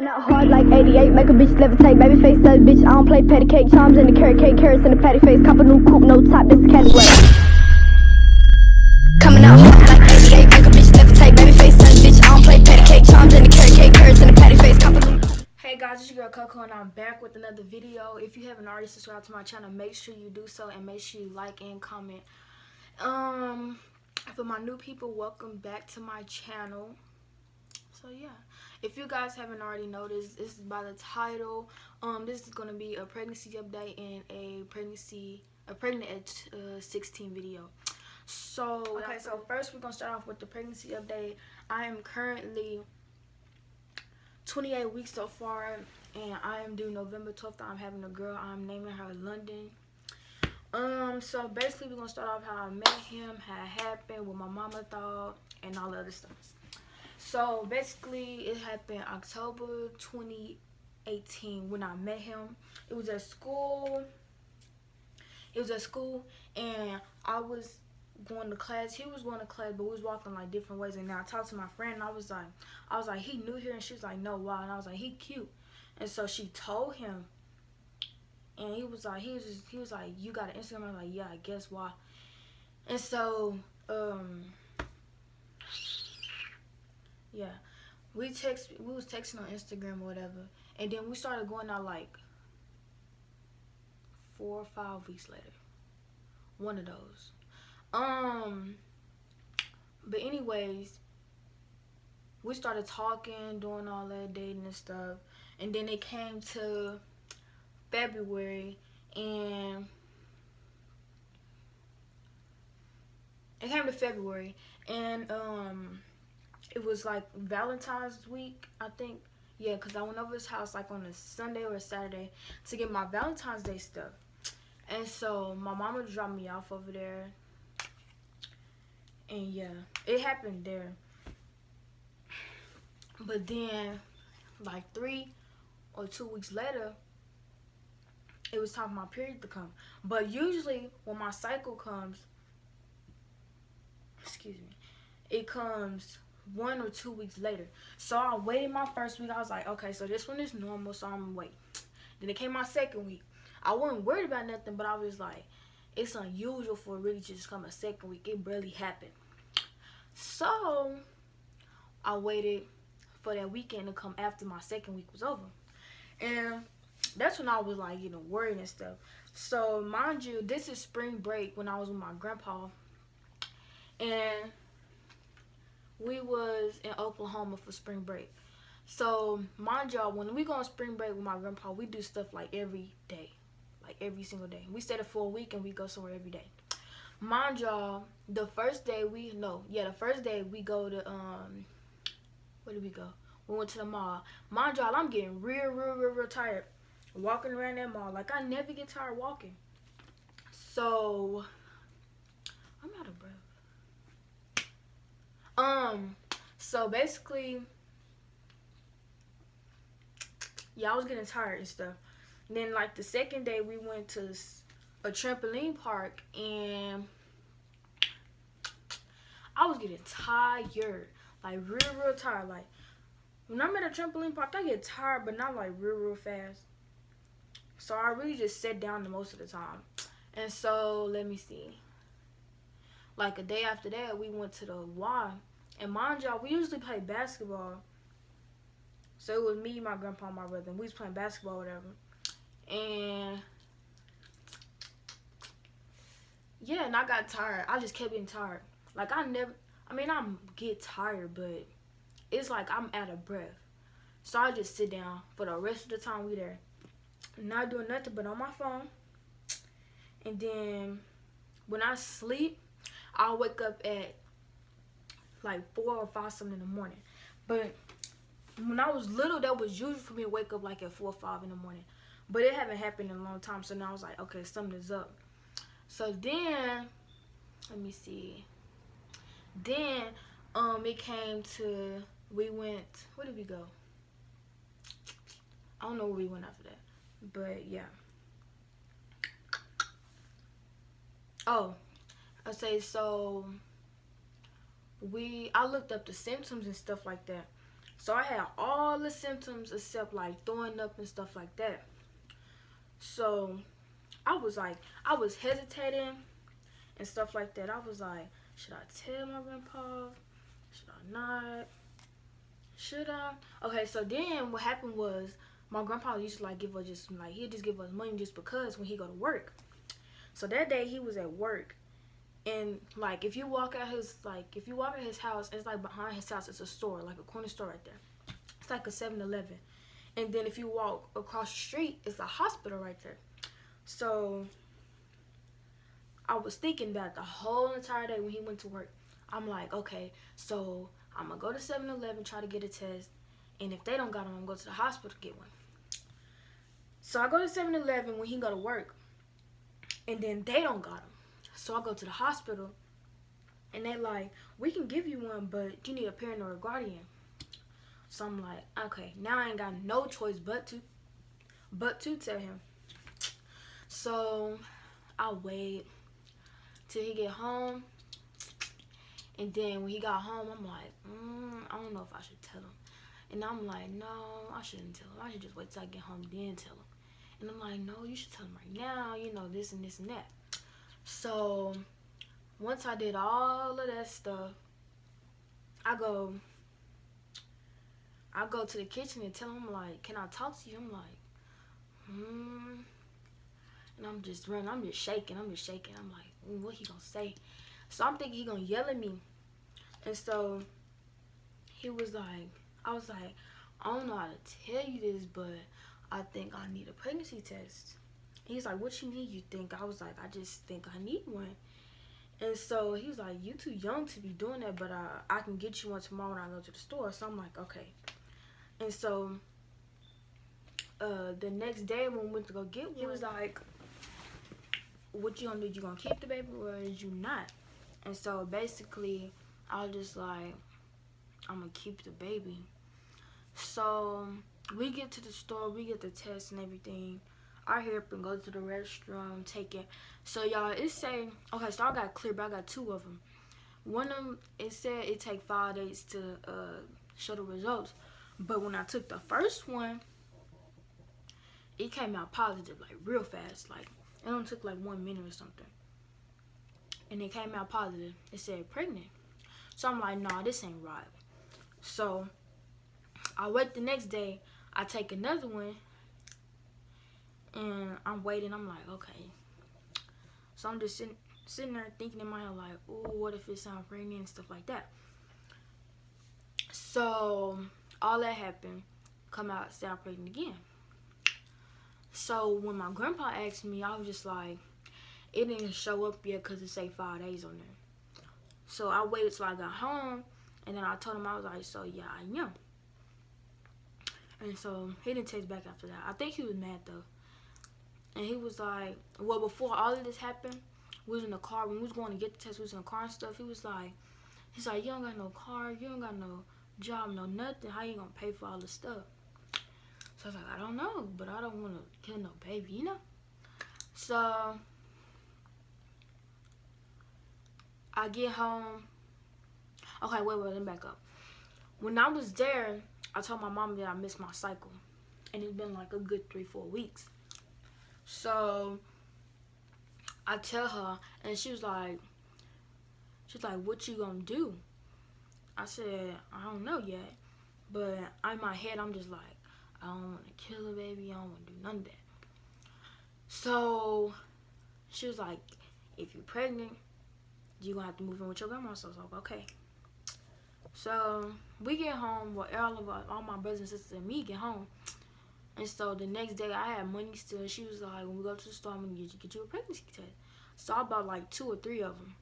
Not hard like 88, make a bitch levitate, baby face that bitch, I don't play patty cake, charms in the carrot cake, carrots in the patty face, cop a new coupe, no top, this category. Coming out hard like 88, make a bitch levitate, baby face that bitch, I don't play patty cake, charms in the carrot cake, carrots in the patty face, cop a new. Hey guys, it's your girl Coco and I'm back with another video. If you haven't already subscribed to my channel, make sure you do so and make sure you like and comment. For my new people, welcome back to my channel. So yeah, if you guys haven't already noticed, this is by the title. This is gonna be a pregnancy update and a pregnant at 16 video. So okay, so first we're gonna start off with the pregnancy update. I am currently 28 weeks so far, and I am due November 12th. I'm having a girl. I'm naming her London. So basically we're gonna start off how I met him, how it happened, what my mama thought, and all the other stuff. So basically it happened October 2018 when I met him. It was at school. And I was going to class. He was going to class, but we was walking like different ways. And then I talked to my friend, and I was like, he new here, and she was like, no, why? And I was like, he cute. And so she told him, and he was like, you got an Instagram? I was like, yeah, I guess why. And so yeah, we was texting on Instagram or whatever, and then we started going out like 4 or 5 weeks later. One of those. But anyways, we started talking, doing all that, dating and stuff, and then it came to February, and it was like Valentine's week, I think. Yeah, because I went over his house like on a Sunday or a Saturday to get my Valentine's Day stuff. And so my mama dropped me off over there. And yeah, it happened there. But then like 3 or 2 weeks later, it was time for my period to come. But usually when my cycle comes, it comes 1 or 2 weeks later. So I waited my first week. I was like, okay, so this one is normal, so I'm gonna wait. Then it came my second week. I wasn't worried about nothing, but I was like, it's unusual for it really to just come a second week. It barely happened. So I waited for that weekend to come after my second week was over. And that's when I was like, worried and stuff. So mind you, this is spring break when I was with my grandpa. And we was in Oklahoma for spring break. So mind y'all, when we go on spring break with my grandpa, we do stuff like every day. Like every single day. We stay there for a week and we go somewhere every day. Mind y'all, the first day we go to where did we go? We went to the mall. Mind y'all, I'm getting real tired walking around that mall. Like I never get tired walking. So I'm out of breath. So basically, yeah, I was getting tired and stuff. And then like the second day we went to a trampoline park and I was getting tired. Like real tired. Like when I'm at a trampoline park, I get tired, but not like real fast. So I really just sat down the most of the time. And so let me see. Like a day after that, we went to the Y. And mind y'all, we usually play basketball. So it was me, my grandpa, and my brother. And we was playing basketball or whatever. And yeah, and I got tired. I just kept getting tired. Like I get tired, but it's like I'm out of breath. So I just sit down for the rest of the time we there. Not doing nothing but on my phone. And then when I sleep, I'll wake up at like 4 or 5 something in the morning. But when I was little, that was usual for me to wake up like at 4 or 5 in the morning. But it haven't happened in a long time, so now I was like, okay, something's up. So then, let me see. Then, it came to, where did we go? I don't know where we went after that, but yeah. Oh, I say so. I looked up the symptoms and stuff like that. So I had all the symptoms except like throwing up and stuff like that. So I was hesitating and stuff like that. I was like, should I tell my grandpa? Should I not? Should I? Okay, so then what happened was my grandpa used to like give us just like he'd just give us money just because when he go to work. So that day he was at work, and like if you walk out his house, it's like behind his house it's a store, like a corner store right there. It's like a 7-Eleven. And then if you walk across the street, it's a hospital right there. So I was thinking that the whole entire day when he went to work. I'm like, okay, so I'm going to go to 7-Eleven, try to get a test. And if they don't got him, I'm going to go to the hospital to get one. So I go to 7-Eleven when he go to work. And then they don't got him. So I go to the hospital. And they like, we can give you one, but you need a parent or a guardian. So I'm like, okay, now I ain't got no choice but to tell him. So I wait till he get home. And then when he got home, I'm like, I don't know if I should tell him. And I'm like, no, I shouldn't tell him. I should just wait till I get home, then tell him. And I'm like, no, you should tell him right now, you know, this and this and that. So once I did all of that stuff, I go to the kitchen and tell him, like, can I talk to you? I'm like, and I'm just shaking. I'm like, what he gonna say? So I'm thinking he gonna yell at me. And so he was like, I was like, I don't know how to tell you this, but I think I need a pregnancy test. He's like, what you need, you think? I was like, I just think I need one. And so he was like, you too young to be doing that, but I can get you one tomorrow when I go to the store. So I'm like, okay. And so the next day when we went to go get one, he was like, what you gonna do? You gonna keep the baby or is you not? And so basically I was just like, I'm gonna keep the baby. So we get to the store, we get the test and everything. I hurry up and go to the restroom, take it. So y'all, it say, okay, so I got clear, but I got 2 of them. One of them, it said it take 5 days to show the results. But when I took the first one, it came out positive, like real fast. Like it only took like 1 minute or something. And it came out positive. It said pregnant. So I'm like, nah, this ain't right. So I wait the next day. I take another one. And I'm waiting. I'm like, okay. So I'm just sitting there thinking in my head like, ooh, what if it sounds pregnant and stuff like that. So all that happened. Come out, say I'm pregnant again. So when my grandpa asked me, I was just like, it didn't show up yet because it say 5 days on there. So I waited till I got home. And then I told him, I was like, so yeah, I am. And so he didn't text back after that. I think he was mad though. And he was like, well, before all of this happened, we was in the car. When we was going to get the test, we was in the car and stuff. He's like, you don't got no car, you don't got no job, no nothing. How you gonna pay for all this stuff? So I was like, I don't know, but I don't want to kill no baby, you know? So I get home. Okay, wait, let me back up. When I was there, I told my mom that I missed my cycle. And it's been like a good 3-4 weeks. So I tell her, and she's like, what you gonna do? I said, I don't know yet. But in my head, I'm just like, I don't want to kill a baby. I don't want to do none of that. So she was like, if you're pregnant, you're going to have to move in with your grandma. So I was like, okay. So we get home, well, all my brothers and sisters and me get home. And so the next day I had money still. She was like, when we go to the store, I'm going to get you a pregnancy test. So I bought like 2 or 3 of them.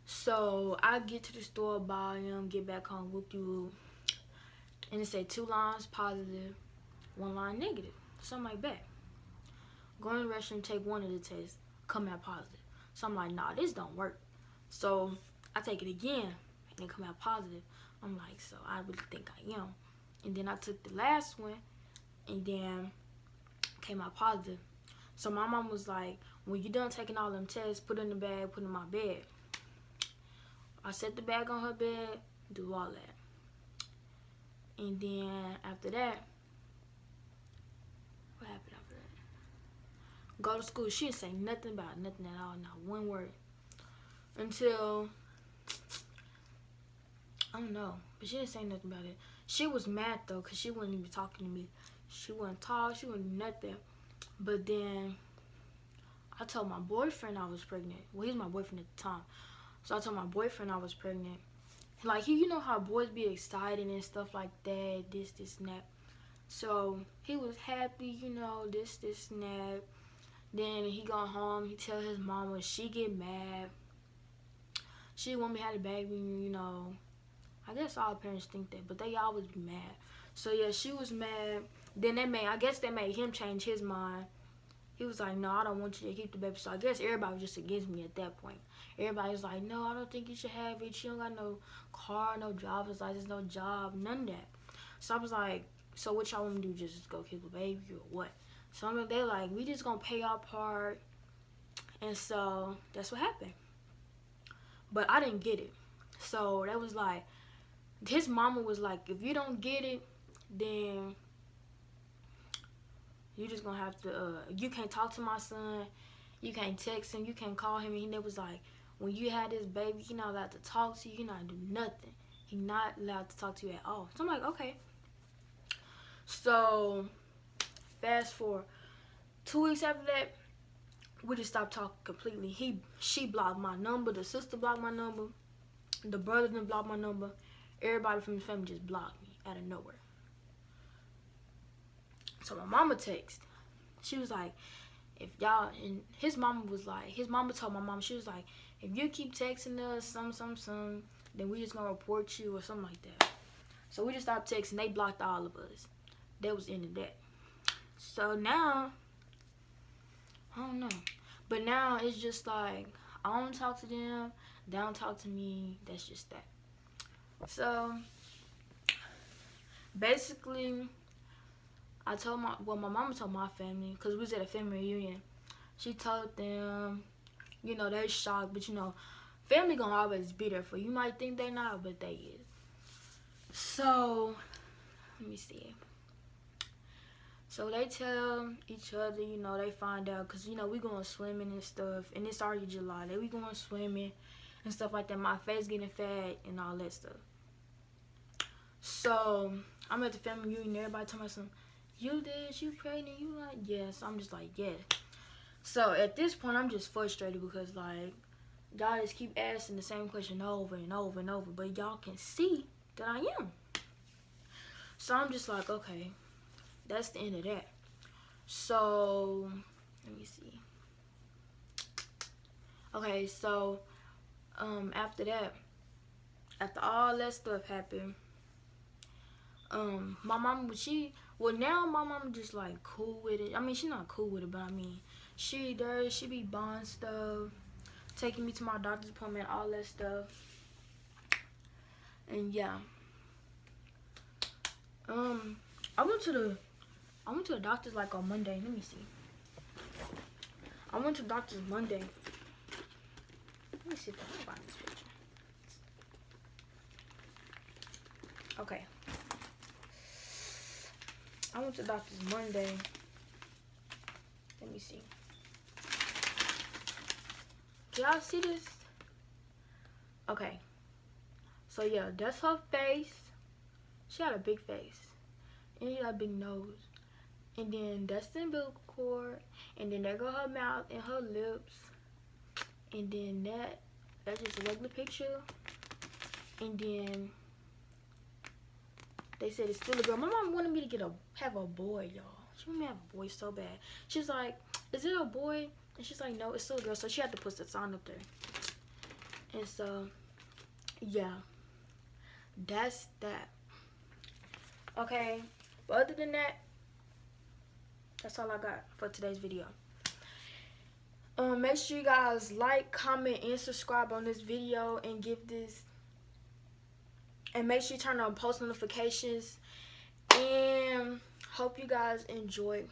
So I get to the store, buy them, get back home, whoop-de-whoop. And it said 2 lines positive, 1 line negative. Something like that. Go in the restroom, take one of the tests, come out positive. So I'm like, nah, this don't work. So I take it again and it come out positive. I'm like, so I really think I am. And then I took the last one and then came out positive. So my mom was like, when you done taking all them tests, put it in the bag, put it in my bed. I set the bag on her bed, do all that. And then after that, what happened after that? Go to school. She didn't say nothing about nothing at all, not one word. Until, I don't know, but she didn't say nothing about it. She was mad though, because she wasn't even talking to me. She wouldn't talk, she wouldn't do nothing. But then, I told my boyfriend I was pregnant. Well, he's my boyfriend at the time. So I told my boyfriend I was pregnant. Like, you know how boys be excited and stuff like that, this, and that. So, he was happy, you know, this, and that. Then he go home, he tell his mama, she get mad. She didn't want me to have a baby, you know. I guess all parents think that, but they always be mad. So, yeah, she was mad. Then I guess that made him change his mind. He was like, no, I don't want you to keep the baby. So I guess everybody was just against me at that point. Everybody was like, no, I don't think you should have it. She don't got no car, no driver's license, no job, none of that. So I was like, so what y'all want me to do? Just go keep the baby or what? So they like, we just gonna pay our part. And so that's what happened. But I didn't get it. So that was like, his mama was like, if you don't get it, then you just gonna have to, you can't talk to my son, you can't text him, you can't call him. And he was like, when you had this baby, he not allowed to talk to you, he not do nothing. He not allowed to talk to you at all. So I'm like, okay. So, fast forward, 2 weeks after that, we just stopped talking completely. She blocked my number, the sister blocked my number, the brother didn't block my number, everybody from the family just blocked me out of nowhere. So my mama texted. She was like, if y'all, and his mama was like, his mama told my mom, she was like, if you keep texting us some, then we just gonna report you or something like that. So we just stopped texting. They blocked all of us. That was the end of that. So now, I don't know. But now it's just like, I don't talk to them, they don't talk to me, that's just that. So, basically, my mama told my family, because we was at a family reunion. She told them, you know, they're shocked, but you know, family gonna always be there for you. You might think they not, but they is. So, let me see. So they tell each other, you know, they find out, because, you know, we going swimming and stuff, and it's already July. They we going swimming and stuff like that. My face getting fat and all that stuff. So, I'm at the family reunion, everybody telling me something. You did, you pregnant, you like, yes. I'm just like, yeah. So at this point, I'm just frustrated because like, y'all just keep asking the same question over and over and over, but y'all can see that I am. So I'm just like, okay, that's the end of that. So, let me see. Okay, so, after that, after all that stuff happened, my mom, now my mom just like cool with it. I mean, she's not cool with it, but I mean, she be buying stuff, taking me to my doctor's appointment, all that stuff. And yeah. I went to the doctor's like on Monday. Let me see. I went to the doctor's Monday. Let me see if I can find this picture. Okay. I went to the doctor's Monday. Let me see. Can y'all see this? Okay. So yeah, that's her face. She had a big face. And she got a big nose. And then that's the umbilical cord. And then there go her mouth and her lips. And then that's just a regular picture. And then they said it's still a girl. My mom wanted me to have a boy, y'all. She wanted me to have a boy so bad. She's like, is it a boy? And she's like, no, it's still a girl. So she had to put the sign up there. And so, yeah. That's that. Okay. But other than that, that's all I got for today's video. Make sure you guys like, comment, and subscribe on this video and give this. And make sure you turn on post notifications. And hope you guys enjoy.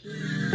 Peace.